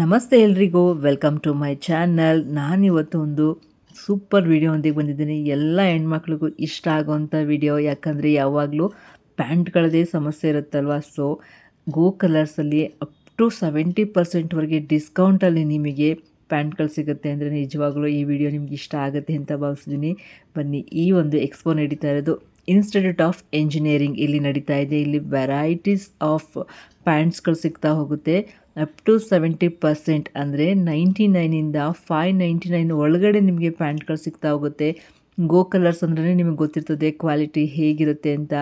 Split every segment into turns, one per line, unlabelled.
ನಮಸ್ತೆ ಎಲ್ರಿಗೂ, welcome to my channel. ನಾನಿವತ್ತು ಒಂದು ಸೂಪರ್ ವಿಡಿಯೋ ಒಂದಿಗೆ ಬಂದಿದ್ದೀನಿ. ಎಲ್ಲ ಹೆಣ್ಮಕ್ಳಿಗೂ ಇಷ್ಟ ಆಗೋವಂಥ ವಿಡಿಯೋ. ಯಾಕಂದರೆ ಯಾವಾಗಲೂ ಪ್ಯಾಂಟ್ಗಳದೇ ಸಮಸ್ಯೆ ಇರುತ್ತಲ್ವ. ಸೊ ಗೋ ಕಲರ್ಸಲ್ಲಿ ಅಪ್ ಟು 70% ಡಿಸ್ಕೌಂಟಲ್ಲಿ ನಿಮಗೆ ಪ್ಯಾಂಟ್ಗಳು ಸಿಗುತ್ತೆ. ಅಂದರೆ ನಿಜವಾಗ್ಲೂ ಈ ವಿಡಿಯೋ ನಿಮ್ಗೆ ಇಷ್ಟ ಆಗುತ್ತೆ ಅಂತ ಭಾವಿಸ್ತೀನಿ. ಬನ್ನಿ, ಈ ಒಂದು ಎಕ್ಸ್ಪೋ ನಡೀತಾ ಇರೋದು ಇನ್ಸ್ಟಿಟ್ಯೂಟ್ ಆಫ್ ಎಂಜಿನಿಯರಿಂಗ್ ಇಲ್ಲಿ ನಡೀತಾ ಇದೆ. ಇಲ್ಲಿ ವೆರೈಟೀಸ್ ಆಫ್ ಪ್ಯಾಂಟ್ಸ್ಗಳು ಸಿಗ್ತಾ ಹೋಗುತ್ತೆ. ಅಪ್ ಟು 70% ಅಂದರೆ 99ಇಂದ 599 ಒಳಗಡೆ ನಿಮಗೆ ಪ್ಯಾಂಟ್ಗಳು ಸಿಗ್ತಾ ಹೋಗುತ್ತೆ. ಗೋ ಕಲರ್ಸ್ ಅಂದ್ರೆ ನಿಮಗೆ ಗೊತ್ತಿರ್ತದೆ ಕ್ವಾಲಿಟಿ ಹೇಗಿರುತ್ತೆ ಅಂತ.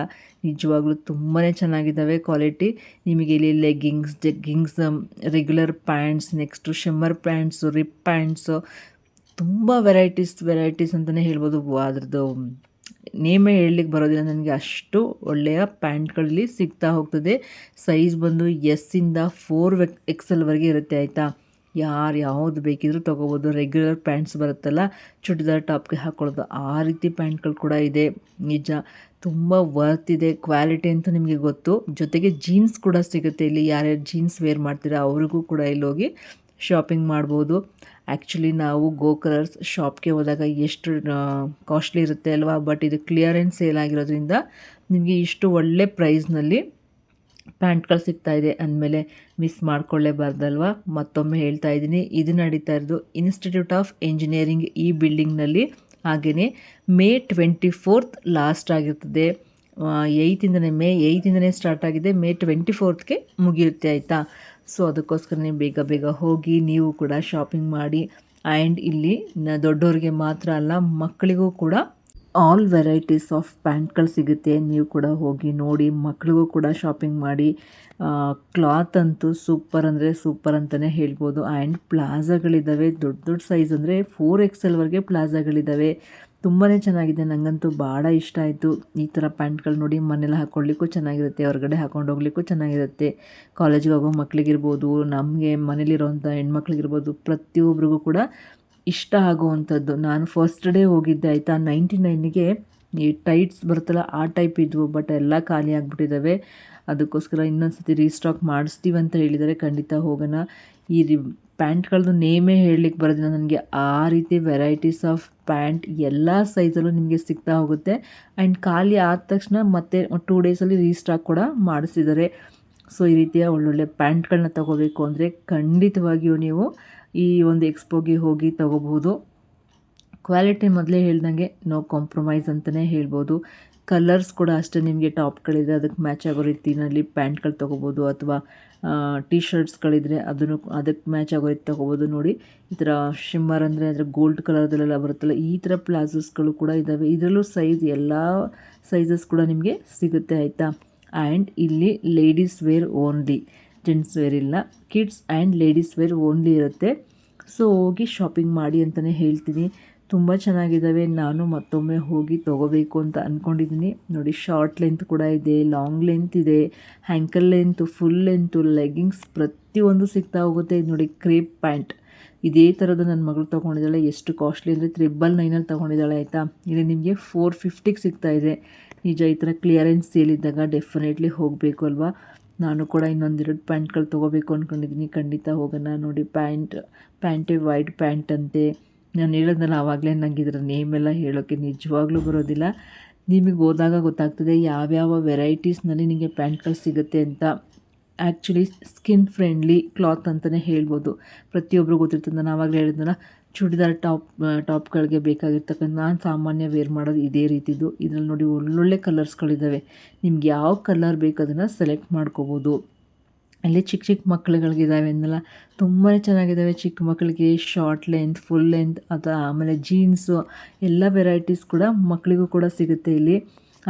ನಿಜವಾಗ್ಲೂ ತುಂಬಾ ಚೆನ್ನಾಗಿದ್ದಾವೆ ಕ್ವಾಲಿಟಿ. ನಿಮಗೆ ಇಲ್ಲಿ leggings, jeggings, regular pants, next shimmer pants, rip pants, ತುಂಬ ವೆರೈಟೀಸ್ ಅಂತಲೇ ಹೇಳ್ಬೋದು. ಅದ್ರದ್ದು ನೇಮೇ ಹೇಳಲಿಕ್ಕೆ ಬರೋದಿಲ್ಲ ನನಗೆ, ಅಷ್ಟು ಒಳ್ಳೆಯ ಪ್ಯಾಂಟ್ಗಳಲ್ಲಿ ಸಿಗ್ತಾ ಹೋಗ್ತದೆ. ಸೈಜ್ ಬಂದು ಎಸ್ಸಿಂದ 4XL ಇರುತ್ತೆ ಆಯಿತಾ. ಯಾವುದು ಬೇಕಿದ್ರೂ ತೊಗೋಬೋದು. ರೆಗ್ಯುಲರ್ ಪ್ಯಾಂಟ್ಸ್ ಬರುತ್ತಲ್ಲ, ಚೂಡಿದಾರ್ ಟಾಪ್ಗೆ ಹಾಕ್ಕೊಳ್ಳೋದು, ಆ ರೀತಿ ಪ್ಯಾಂಟ್ಗಳು ಕೂಡ ಇದೆ. ನಿಜ ತುಂಬ ವರ್ತ್ ಇದೆ. ಕ್ವಾಲಿಟಿ ಅಂತೂ ನಿಮಗೆ ಗೊತ್ತು. ಜೊತೆಗೆ ಜೀನ್ಸ್ ಕೂಡ ಸಿಗುತ್ತೆ ಇಲ್ಲಿ. ಯಾರ್ಯಾರು ಜೀನ್ಸ್ ವೇರ್ ಮಾಡ್ತೀರಾ ಅವ್ರಿಗೂ ಕೂಡ ಇಲ್ಲಿ ಹೋಗಿ ಶಾಪಿಂಗ್ ಮಾಡ್ಬೋದು. ಆ್ಯಕ್ಚುಲಿ ನಾವು ಗೋ ಕಲರ್ಸ್ ಶಾಪ್ಗೆ ಹೋದಾಗ ಎಷ್ಟು ಕಾಸ್ಟ್ಲಿ ಇರುತ್ತೆ ಅಲ್ವಾ. ಬಟ್ ಇದು ಕ್ಲಿಯರೆನ್ಸ್ ಸೇಲ್ ಆಗಿರೋದ್ರಿಂದ ನಿಮಗೆ ಇಷ್ಟು ಒಳ್ಳೆ ಪ್ರೈಸ್ನಲ್ಲಿ ಪ್ಯಾಂಟ್ಗಳು ಸಿಗ್ತಾಯಿದೆ ಅಂದಮೇಲೆ ಮಿಸ್ ಮಾಡ್ಕೊಳ್ಳೇಬಾರ್ದಲ್ವ. ಮತ್ತೊಮ್ಮೆ ಹೇಳ್ತಾ ಇದ್ದೀನಿ, ಇದು ನಡೀತಾ ಇರೋದು ಇನ್ಸ್ಟಿಟ್ಯೂಟ್ ಆಫ್ ಎಂಜಿನಿಯರಿಂಗ್ ಈ ಬಿಲ್ಡಿಂಗ್ನಲ್ಲಿ. ಹಾಗೆಯೇ May 24 ಲಾಸ್ಟ್ ಆಗಿರ್ತದೆ. ಮೇ 8ಇಂದನೇ ಸ್ಟಾರ್ಟ್ ಆಗಿದೆ, May 24ಗೆ ಮುಗಿಯುತ್ತೆ ಆಯಿತಾ. ಸೊ ಅದಕ್ಕೋಸ್ಕರ ನೀವು ಬೇಗ ಹೋಗಿ ನೀವು ಕೂಡ ಶಾಪಿಂಗ್ ಮಾಡಿ. ಆ್ಯಂಡ್ ಇಲ್ಲಿ ದೊಡ್ಡವ್ರಿಗೆ ಮಾತ್ರ ಅಲ್ಲ, ಮಕ್ಕಳಿಗೂ ಕೂಡ ಆಲ್ ವೆರೈಟೀಸ್ ಆಫ್ ಪ್ಯಾಂಟ್ಗಳು ಸಿಗುತ್ತೆ. ನೀವು ಕೂಡ ಹೋಗಿ ನೋಡಿ, ಮಕ್ಕಳಿಗೂ ಕೂಡ ಶಾಪಿಂಗ್ ಮಾಡಿ. ಕ್ಲಾತ್ ಅಂತೂ ಸೂಪರ್ ಅಂದರೆ ಸೂಪರ್ ಅಂತಲೇ ಹೇಳ್ಬೋದು. ಆ್ಯಂಡ್ ಪ್ಲಾಝಾಗಳಿದ್ದಾವೆ, ದೊಡ್ಡ ಸೈಜ್ ಅಂದರೆ 4XL ಪ್ಲಾಝಾಗಳಿದ್ದಾವೆ. ತುಂಬಾ ಚೆನ್ನಾಗಿದೆ. ನನಗಂತೂ ಭಾಳ ಇಷ್ಟ ಆಯಿತು. ಈ ಥರ ಪ್ಯಾಂಟ್ಗಳು ನೋಡಿ, ಮನೇಲಿ ಹಾಕ್ಕೊಳ್ಳಿಕ್ಕೂ ಚೆನ್ನಾಗಿರುತ್ತೆ, ಹೊರಗಡೆ ಹಾಕ್ಕೊಂಡು ಹೋಗ್ಲಿಕ್ಕೂ ಚೆನ್ನಾಗಿರುತ್ತೆ. ಕಾಲೇಜಿಗೆ ಹೋಗೋ ಮಕ್ಕಳಿಗಿರ್ಬೋದು, ನಮಗೆ ಮನೇಲಿರೋವಂಥ ಹೆಣ್ಮಕ್ಳಿಗಿರ್ಬೋದು, ಪ್ರತಿಯೊಬ್ಬರಿಗೂ ಕೂಡ ಇಷ್ಟ ಆಗುವಂಥದ್ದು. ನಾನು ಫಸ್ಟ್ ಡೇ ಹೋಗಿದ್ದೆ ಆಯಿತಾ. 99ಗೆ ಈ ಟೈಟ್ಸ್ ಬರುತ್ತಲ್ಲ ಆ ಟೈಪ್ ಇದ್ವು, ಬಟ್ ಎಲ್ಲ ಖಾಲಿ ಆಗಿಬಿಟ್ಟಿದ್ದಾವೆ. ಅದಕ್ಕೋಸ್ಕರ ಇನ್ನೊಂದು ಸತಿ ರೀಸ್ಟಾಕ್ ಮಾಡಿಸ್ತೀವಿ ಅಂತ ಹೇಳಿದ್ದಾರೆ. ಖಂಡಿತ ಹೋಗೋಣ. ಈ ಪ್ಯಾಂಟ್ಗಳದ್ದು ನೇಮೇ ಹೇಳಲಿಕ್ಕೆ ಬರೋದಿಲ್ಲ ನನಗೆ. ಆ ರೀತಿ ವೆರೈಟೀಸ್ ಆಫ್ ಪ್ಯಾಂಟ್ ಎಲ್ಲ ಸೈಜಲ್ಲೂ ನಿಮಗೆ ಸಿಗ್ತಾ ಹೋಗುತ್ತೆ. ಆ್ಯಂಡ್ ಖಾಲಿ ಆದ ತಕ್ಷಣ ಮತ್ತೆ 2 ಡೇಸಲ್ಲಿ ರೀಸ್ಟಾಕ್ ಕೂಡ ಮಾಡಿಸಿದ್ದಾರೆ. ಸೊ ಈ ರೀತಿಯ ಒಳ್ಳೊಳ್ಳೆ ಪ್ಯಾಂಟ್ಗಳನ್ನ ತೊಗೋಬೇಕು ಅಂದರೆ ಖಂಡಿತವಾಗಿಯೂ ನೀವು ಈ ಒಂದು ಎಕ್ಸ್ಪೋಗೆ ಹೋಗಿ ತೊಗೋಬಹುದು. ಕ್ವಾಲಿಟಿ ಮೊದಲೇ ಹೇಳ್ದಂಗೆ ನೋ ಕಾಂಪ್ರಮೈಸ್ ಅಂತಲೇ ಹೇಳ್ಬೋದು. ಕಲರ್ಸ್ ಕೂಡ ಅಷ್ಟೇ, ನಿಮಗೆ ಟಾಪ್ಗಳಿದೆ ಅದಕ್ಕೆ ಮ್ಯಾಚ್ ಆಗೋ ರೀತಿಯಲ್ಲಿ ಪ್ಯಾಂಟ್ಗಳು ತೊಗೋಬೋದು. ಅಥವಾ ಟೀ ಶರ್ಟ್ಸ್ಗಳಿದ್ರೆ ಅದಕ್ಕೆ ಮ್ಯಾಚ್ ಆಗೋ ರೀತಿ ತೊಗೋಬೋದು. ನೋಡಿ, ಈ ಥರ ಶಿಮ್ಮರ್ ಅಂದರೆ ಅದರ ಗೋಲ್ಡ್ ಕಲರ್ದಲ್ಲೆಲ್ಲ ಬರುತ್ತಲ್ಲ, ಈ ಥರ ಪ್ಲಾಝೋಸ್ಗಳು ಕೂಡ ಇದ್ದಾವೆ. ಇದರಲ್ಲೂ ಎಲ್ಲ ಸೈಜಸ್ ಕೂಡ ನಿಮಗೆ ಸಿಗುತ್ತೆ ಆಯಿತಾ. ಆ್ಯಂಡ್ ಇಲ್ಲಿ ladies wear only, gents wear ಇಲ್ಲ. Kids and ladies wear only ಇರುತ್ತೆ. ಸೊ ಹೋಗಿ ಶಾಪಿಂಗ್ ಮಾಡಿ ಅಂತಲೇ ಹೇಳ್ತೀನಿ. ತುಂಬ ಚೆನ್ನಾಗಿದ್ದಾವೆ. ನಾನು ಮತ್ತೊಮ್ಮೆ ಹೋಗಿ ತೊಗೋಬೇಕು ಅಂತ ಅಂದ್ಕೊಂಡಿದ್ದೀನಿ. ನೋಡಿ, ಶಾರ್ಟ್ ಲೆಂತ್ ಕೂಡ ಇದೆ, ಲಾಂಗ್ ಲೆಂತ್ ಇದೆ, ankle length, full length, leggings ಪ್ರತಿಯೊಂದು ಸಿಗ್ತಾ ಹೋಗುತ್ತೆ. ಇದು ನೋಡಿ, ಕ್ರೇಪ್ ಪ್ಯಾಂಟ್ ಇದೇ ಥರದ್ದು ನನ್ನ ಮಗಳು ತೊಗೊಂಡಿದ್ದಾಳೆ. ಎಷ್ಟು ಕಾಸ್ಟ್ಲಿ ಅಂದರೆ 999 ತೊಗೊಂಡಿದ್ದಾಳೆ ಆಯಿತಾ. ಇಲ್ಲಿ ನಿಮಗೆ 450ಗೆ ಸಿಗ್ತಾಯಿದೆ. ನಿಜ, ಈ ಥರ ಕ್ಲಿಯರೆನ್ಸ್ ಸೇಲ್ ಇದ್ದಾಗ ಡೆಫಿನೆಟ್ಲಿ ಹೋಗಬೇಕು ಅಲ್ವಾ. ನಾನು ಕೂಡ ಇನ್ನೊಂದೆರಡು ಪ್ಯಾಂಟ್ಗಳು ತೊಗೋಬೇಕು ಅಂದ್ಕೊಂಡಿದ್ದೀನಿ. ಖಂಡಿತ ಹೋಗೋಣ. ನೋಡಿ, ಪ್ಯಾಂಟೇ ವೈಟ್ ಪ್ಯಾಂಟ್ ಅಂತೆ. ನಾನು ಹೇಳೋದಲ್ಲ ಆವಾಗಲೇ, ನನಗೆ ಇದರ ನೇಮೆಲ್ಲ ಹೇಳೋಕ್ಕೆ ನಿಜವಾಗ್ಲೂ ಬರೋದಿಲ್ಲ. ನಿಮಗೆ ಹೋದಾಗ ಗೊತ್ತಾಗ್ತದೆ ಯಾವ್ಯಾವ ವೆರೈಟೀಸ್ನಲ್ಲಿ ನಿಮಗೆ ಪ್ಯಾಂಟ್ಗಳು ಸಿಗುತ್ತೆ ಅಂತ. ಆ್ಯಕ್ಚುಲಿ ಸ್ಕಿನ್ ಫ್ರೆಂಡ್ಲಿ ಕ್ಲಾತ್ ಅಂತಲೇ ಹೇಳ್ಬೋದು. ಪ್ರತಿಯೊಬ್ಬರು ಗೊತ್ತಿರ್ತದೆ. ನಾನು ಆವಾಗಲೇ ಹೇಳಿದ್ನಲ್ಲ, ಚೂಡಿದಾರ್ ಟಾಪ್ಗಳಿಗೆ ಬೇಕಾಗಿರ್ತಕ್ಕಂಥ, ನಾನು ಸಾಮಾನ್ಯ ವೇರ್ ಮಾಡೋದು ಇದೇ ರೀತಿದು. ಇದರಲ್ಲಿ ನೋಡಿ, ಒಳ್ಳೊಳ್ಳೆ ಕಲರ್ಸ್ಗಳಿದ್ದಾವೆ. ನಿಮ್ಗೆ ಯಾವ ಕಲರ್ ಬೇಕು ಅದನ್ನು ಸೆಲೆಕ್ಟ್ ಮಾಡ್ಕೋಬೋದು. ಅಲ್ಲಿ ಚಿಕ್ಕ ಮಕ್ಕಳುಗಳಿಗಿದ್ದಾವೆ ಅಂದಲ್ಲ, ತುಂಬಾ ಚೆನ್ನಾಗಿದ್ದಾವೆ. ಚಿಕ್ಕ ಮಕ್ಕಳಿಗೆ ಶಾರ್ಟ್ ಲೆಂತ್, ಫುಲ್ ಲೆಂತ್, ಅಥವಾ ಆಮೇಲೆ ಜೀನ್ಸು ಎಲ್ಲ ವೆರೈಟೀಸ್ ಕೂಡ ಮಕ್ಕಳಿಗೂ ಕೂಡ ಸಿಗುತ್ತೆ ಇಲ್ಲಿ.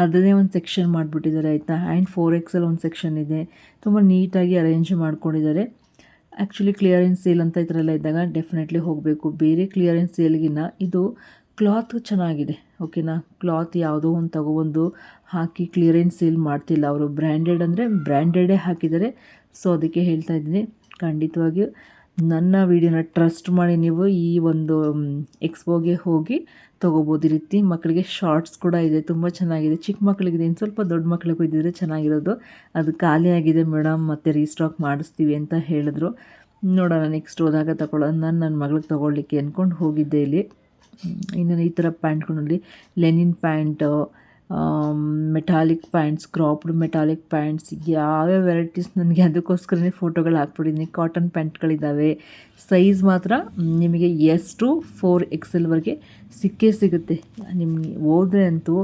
ಅದನ್ನೇ ಒಂದು ಸೆಕ್ಷನ್ ಮಾಡಿಬಿಟ್ಟಿದ್ದಾರೆ ಆಯಿತಾ. ಆ್ಯಂಡ್ 4XL ಒಂದು ಸೆಕ್ಷನ್ ಇದೆ. ತುಂಬ ನೀಟಾಗಿ ಅರೇಂಜ್ ಮಾಡ್ಕೊಂಡಿದ್ದಾರೆ. ಆ್ಯಕ್ಚುಲಿ ಕ್ಲಿಯರೆನ್ಸ್ ಸೇಲ್ ಅಂತ ಈ ಥರ ಎಲ್ಲ ಇದ್ದಾಗ ಡೆಫಿನೆಟ್ಲಿ ಹೋಗಬೇಕು. ಬೇರೆ ಕ್ಲಿಯರೆನ್ಸ್ ಸೇಲ್ಗಿನ್ನ ಇದು ಕ್ಲಾತ್ ಚೆನ್ನಾಗಿದೆ, ಓಕೆನಾ. ಕ್ಲಾತ್ ಯಾವುದೋ ಒಂದು ತಗೊಬಂದು ಹಾಕಿ ಕ್ಲಿಯರೆನ್ಸ್ ಸೇಲ್ ಮಾಡ್ತಿಲ್ಲ ಅವರು. ಬ್ರ್ಯಾಂಡೆಡ್ ಅಂದರೆ ಬ್ರ್ಯಾಂಡೆಡೇ ಹಾಕಿದ್ದಾರೆ. ಸೊ ಅದಕ್ಕೆ ಹೇಳ್ತಾ ಇದ್ದೀನಿ, ಖಂಡಿತವಾಗಿಯೂ ನನ್ನ ವಿಡಿಯೋನ ಟ್ರಸ್ಟ್ ಮಾಡಿ ನೀವು ಈ ಒಂದು ಎಕ್ಸ್ಪೋಗೆ ಹೋಗಿ ತೊಗೋಬೋದು. ಈ ರೀತಿ ಮಕ್ಕಳಿಗೆ ಶಾರ್ಟ್ಸ್ ಕೂಡ ಇದೆ, ತುಂಬ ಚೆನ್ನಾಗಿದೆ. ಚಿಕ್ಕ ಮಕ್ಕಳಿಗಿದೆ, ಇನ್ನು ಸ್ವಲ್ಪ ದೊಡ್ಡ ಮಕ್ಕಳಿಗೂ ಇದ್ದಿದ್ರೆ ಚೆನ್ನಾಗಿರೋದು. ಅದು ಖಾಲಿಯಾಗಿದೆ ಮೇಡಮ್, ಮತ್ತೆ ರೀಸ್ಟಾಕ್ ಮಾಡಿಸ್ತೀವಿ ಅಂತ ಹೇಳಿದ್ರು. ನೋಡೋಣ ನೆಕ್ಸ್ಟ್ ಹೋದಾಗ ತಗೊಳ್ಳೋದು. ನಾನು ನನ್ನ ಮಗಳಿಗೆ ತೊಗೊಳ್ಲಿಕ್ಕೆ ಅಂದ್ಕೊಂಡು ಹೋಗಿದ್ದೆ ಇಲ್ಲಿ. ಇನ್ನು ಈ ಥರ ಪ್ಯಾಂಟ್ಗಳಲ್ಲಿ linen pant, metallic pants, cropped metallic pants, ಯಾವ್ಯಾವ ವೆರೈಟೀಸ್ ನನಗೆ ಅದಕ್ಕೋಸ್ಕರನೇ ಫೋಟೋಗಳು ಹಾಕ್ಬಿಟ್ಟಿದ್ದೀನಿ. ಕಾಟನ್ ಪ್ಯಾಂಟ್ಗಳಿದ್ದಾವೆ. ಸೈಜ್ ಮಾತ್ರ ನಿಮಗೆ S to 4XL ಸಿಕ್ಕೇ ಸಿಗುತ್ತೆ. ನಿಮಗೆ ಹೋದರೆ ಅಂತೂ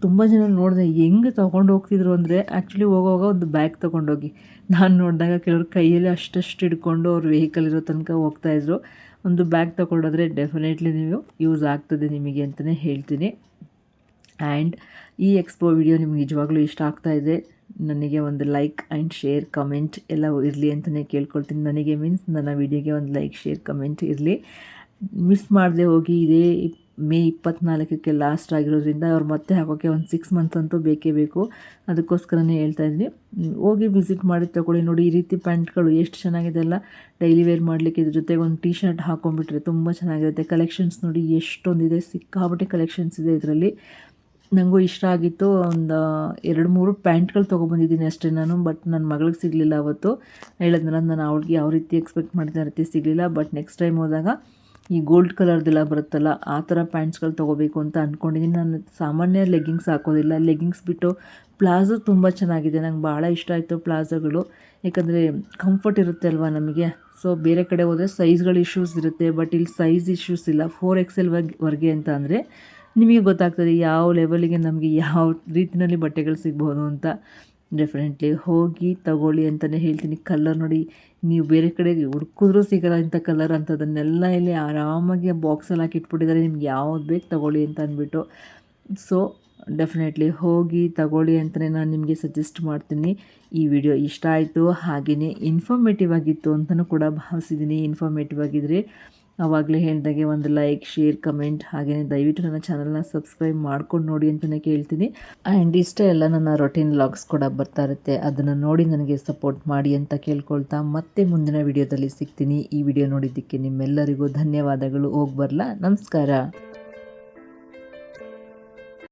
ತುಂಬ ಜನ ನೋಡಿದೆ ಹೆಂಗೆ ತೊಗೊಂಡು ಹೋಗ್ತಿದ್ರು ಅಂದರೆ, ಆ್ಯಕ್ಚುಲಿ ಹೋಗೋವಾಗ ಒಂದು ಬ್ಯಾಗ್ ತೊಗೊಂಡೋಗಿ, ನಾನು ನೋಡಿದಾಗ ಕೆಲವರು ಕೈಯಲ್ಲಿ ಅಷ್ಟಷ್ಟು ಹಿಡ್ಕೊಂಡು ಅವ್ರ ವೆಹಿಕಲ್ ಇರೋ ತನಕ ಹೋಗ್ತಾಯಿದ್ರು. ಒಂದು ಬ್ಯಾಗ್ ತೊಗೊಂಡೋದ್ರೆ ಡೆಫಿನೆಟ್ಲಿ ನೀವು ಯೂಸ್ ಆಗ್ತದೆ ನಿಮಗೆ ಅಂತಲೇ ಹೇಳ್ತೀನಿ. ಆ್ಯಂಡ್ ಈ ಎಕ್ಸ್ಪೋ ವಿಡಿಯೋ ನಿಮ್ಗೆ ನಿಜವಾಗ್ಲೂ ಇಷ್ಟ ಆಗ್ತಾಯಿದೆ, ನನಗೆ ಒಂದು ಲೈಕ್ ಆ್ಯಂಡ್ ಶೇರ್ ಕಮೆಂಟ್ ಎಲ್ಲ ಇರಲಿ ಅಂತಲೇ ಕೇಳ್ಕೊಳ್ತೀನಿ. ನನಗೆ ಮೀನ್ಸ್ ನನ್ನ ವಿಡಿಯೋಗೆ ಒಂದು ಲೈಕ್ ಶೇರ್ ಕಮೆಂಟ್ ಇರಲಿ. ಮಿಸ್ ಮಾಡದೆ ಹೋಗಿ. ಇದೇ May 24ಕ್ಕೆ ಲಾಸ್ಟ್ ಆಗಿರೋದ್ರಿಂದ ಅವ್ರು ಮತ್ತೆ ಹಾಕೋಕ್ಕೆ ಒಂದು 6 ಮಂತ್ಸ್ ಅಂತೂ ಬೇಕೇ ಬೇಕು. ಅದಕ್ಕೋಸ್ಕರನೇ ಹೇಳ್ತಾಯಿದ್ದೀನಿ, ಹೋಗಿ ವಿಸಿಟ್ ಮಾಡಿ ತೊಗೊಳ್ಳಿ. ನೋಡಿ ಈ ರೀತಿ ಪ್ಯಾಂಟ್ಗಳು ಎಷ್ಟು ಚೆನ್ನಾಗಿದೆ ಅಲ್ಲ, ಡೈಲಿ ವೇರ್ ಮಾಡಲಿಕ್ಕೆ. ಇದ್ರ ಜೊತೆಗೆ ಒಂದು ಟೀ ಶರ್ಟ್ ಹಾಕೊಂಡ್ಬಿಟ್ರೆ ತುಂಬ ಚೆನ್ನಾಗಿರುತ್ತೆ. ಕಲೆಕ್ಷನ್ಸ್ ನೋಡಿ ಎಷ್ಟೊಂದಿದೆ, ಸಿಕ್ಕಾಪಟ್ಟೆ ಕಲೆಕ್ಷನ್ಸ್ ಇದೆ ಇದರಲ್ಲಿ. ನನಗೂ ಇಷ್ಟ ಆಗಿತ್ತು. ಒಂದು 2-3 ಪ್ಯಾಂಟ್ಗಳು ತೊಗೊಬಂದಿದ್ದೀನಿ ಅಷ್ಟೇ ನಾನು. ಬಟ್ ನನ್ನ ಮಗಳಿಗೆ ಸಿಗಲಿಲ್ಲ ಅವತ್ತು. ಹೇಳಿದ್ನಲ್ಲ, ನಾನು ಅವಳಿಗೆ ಯಾವ ರೀತಿ ಎಕ್ಸ್ಪೆಕ್ಟ್ ಮಾಡಿದ ರೀತಿ ಸಿಗಲಿಲ್ಲ. ಬಟ್ ನೆಕ್ಸ್ಟ್ ಟೈಮ್ ಹೋದಾಗ ಈ ಗೋಲ್ಡ್ ಕಲರ್ದೆಲ್ಲ ಬರುತ್ತಲ್ಲ, ಆ ಥರ ಪ್ಯಾಂಟ್ಸ್ಗಳು ತೊಗೋಬೇಕು ಅಂತ ಅಂದ್ಕೊಂಡಿದ್ದೀನಿ. ನಾನು ಸಾಮಾನ್ಯ ಲೆಗ್ಗಿಂಗ್ಸ್ ಹಾಕೋದಿಲ್ಲ. ಲೆಗ್ಗಿಂಗ್ಸ್ ಬಿಟ್ಟು ಪ್ಲಾಜೋ ತುಂಬ ಚೆನ್ನಾಗಿದೆ, ನಂಗೆ ಭಾಳ ಇಷ್ಟ ಆಯಿತು ಪ್ಲಾಜೋಗಳು. ಯಾಕಂದರೆ ಕಂಫರ್ಟ್ ಇರುತ್ತೆ ಅಲ್ವಾ ನಮಗೆ. ಸೊ ಬೇರೆ ಕಡೆ ಹೋದರೆ ಸೈಜ್ಗಳು ಇಶ್ಯೂಸ್ ಇರುತ್ತೆ, ಬಟ್ ಇಲ್ಲಿ ಸೈಜ್ ಇಶ್ಯೂಸ್ ಇಲ್ಲ. 4XL ಅಂತ ಅಂದರೆ ನಿಮಗೆ ಗೊತ್ತಾಗ್ತದೆ ಯಾವ ಲೆವೆಲಿಗೆ ನಮಗೆ ಯಾವ ರೀತಿಯಲ್ಲಿ ಬಟ್ಟೆಗಳು ಸಿಗ್ಬೋದು ಅಂತ. ಡೆಫಿನೆಟ್ಲಿ ಹೋಗಿ ತಗೊಳ್ಳಿ ಅಂತಲೇ ಹೇಳ್ತೀನಿ. ಕಲರ್ ನೋಡಿ, ನೀವು ಬೇರೆ ಕಡೆ ಹುಡುಕಿದ್ರೂ ಸಿಗಲ್ಲ ಇಂಥ ಕಲರ್ ಅಂಥದ್ದನ್ನೆಲ್ಲ ಇಲ್ಲಿ ಆರಾಮಾಗಿ ಬಾಕ್ಸಲ್ಲಿ ಹಾಕಿ ಇಟ್ಬಿಟ್ಟಿದ್ದಾರೆ. ನಿಮ್ಗೆ ಯಾವ್ದು ಬೇಕು ತಗೊಳ್ಳಿ ಅಂತ ಅಂದ್ಬಿಟ್ಟು. ಸೊ ಡೆಫಿನೆಟ್ಲಿ ಹೋಗಿ ತಗೊಳ್ಳಿ ಅಂತಲೇ ನಾನು ನಿಮಗೆ ಸಜೆಸ್ಟ್ ಮಾಡ್ತೀನಿ. ಈ ವಿಡಿಯೋ ಇಷ್ಟ ಆಯಿತು, ಹಾಗೆಯೇ ಇನ್ಫಾರ್ಮೇಟಿವ್ ಆಗಿತ್ತು ಅಂತಲೂ ಕೂಡ ಭಾವಿಸಿದ್ದೀನಿ. ಇನ್ಫಾರ್ಮೇಟಿವ್ ಆಗಿದ್ದರೆ ಆವಾಗಲೇ ಹೇಳಿದಾಗೆ ಒಂದು ಲೈಕ್, ಶೇರ್, ಕಮೆಂಟ್, ಹಾಗೆಯೇ ದಯವಿಟ್ಟು ನನ್ನ ಚಾನಲ್ನ ಸಬ್ಸ್ಕ್ರೈಬ್ ಮಾಡ್ಕೊಂಡು ನೋಡಿ ಅಂತಲೇ ಕೇಳ್ತೀನಿ. ಆ್ಯಂಡ್ ಇಷ್ಟೇ ಎಲ್ಲ ನನ್ನ ರೊಟೀನ್ ವ್ಲಾಗ್ಸ್ ಕೂಡ ಬರ್ತಾ ಇರುತ್ತೆ, ಅದನ್ನು ನೋಡಿ ನನಗೆ ಸಪೋರ್ಟ್ ಮಾಡಿ ಅಂತ ಕೇಳ್ಕೊಳ್ತಾ ಮತ್ತೆ ಮುಂದಿನ ವಿಡಿಯೋದಲ್ಲಿ ಸಿಗ್ತೀನಿ. ಈ ವಿಡಿಯೋ ನೋಡಿದ್ದಕ್ಕೆ ನಿಮ್ಮೆಲ್ಲರಿಗೂ ಧನ್ಯವಾದಗಳು. ಹೋಗಿ ಬರಲಾ, ನಮಸ್ಕಾರ.